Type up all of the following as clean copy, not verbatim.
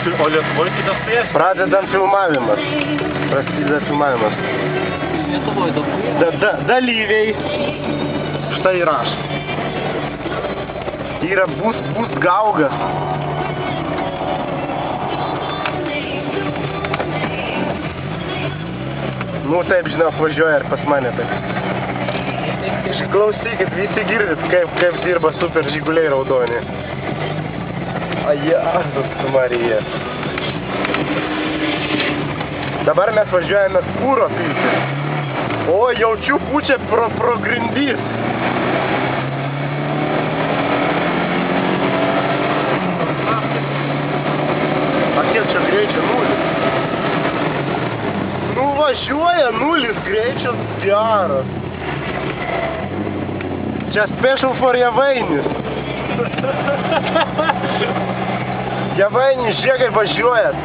O Lietuvoje kitas prieš? Pradedam filmavimas. Prasideda filmavimas. Lietuvoje daug. Dalyviai. Štai raš. Yra bus gaugas. Nu taip, žinok, važiuoja ir pas mane taip. Klausykit, visi girdit, kaip dirba super žiguliai raudoni. Ajazus Marija. Dabar mes važiuojame kūro pilti. O, jaučiu pučia pro grindys. A kiek čia greičio? Nulis. Nu važiuoja nulis greičias geras. Čia special for Javainis. Javainis, žiūrėk, kaip važiuojat.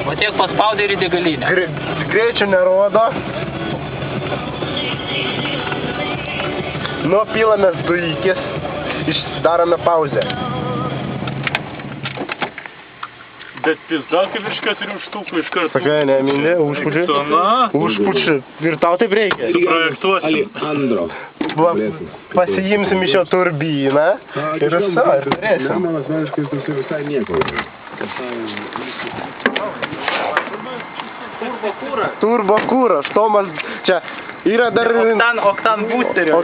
O tiek paspaudė ir į degalinę. Greičio nerodo. Nu, pilamės dujikis. Darome pauzę. Bet pizda kaip virš 4 štukų iš karto. Sakai, ne, mindė, užpučia. Užpučia. Ir tau taip reikia. Suprojektuosim. Andro. Pasiimsim iš jo turbiną. Ir visą, ir turėsim. Man asmeniškai toksai visai nieko. Turbo kūras. Tomas, čia yra dar... Oktan boosterio.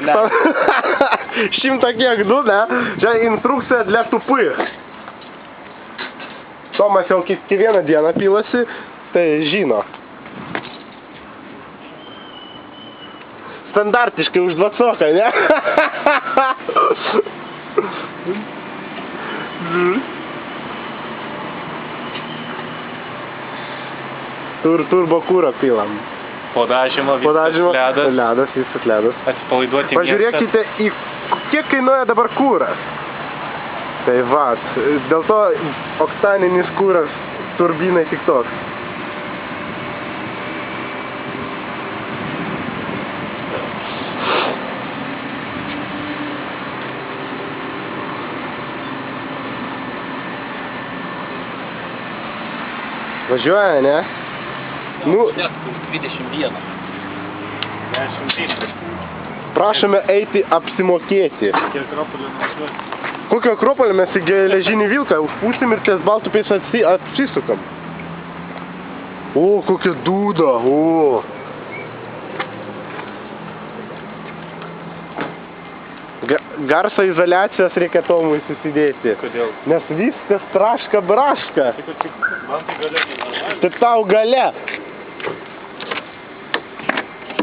100 kiek du, ne? Čia instrukcija для tupых. Tomas jau kiekvieną dieną pilasi, tai žino. Standartiškai už 20, ne? Turbo kūrą pilam. Podažymo, visas ledas. Ledas, visas ledas. Atsipalaiduoti miestą. Pažiūrėkite, kiek kainuoja dabar kūras. Tai va, dėl to oktaninis kūras turbinai tik toks. Važiuoja, ne? Nu, 21. prašome eiti apsimokėti. Kiek Akropolį nuvažiuoti? Kokio Akropolį mes į geležinį vilką užpūsim ir ties Baltupės apsisukam. O, kokia dūda, o. Garso izoliacijos reikia Tomui susidėti. Kodėl? Nes viskas traška braška. Man tai gale nenormaliai. Tai tau gale.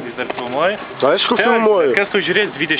Vis dar filmuoji? Aišku, filmuoju. Kas tu žiūrės 20?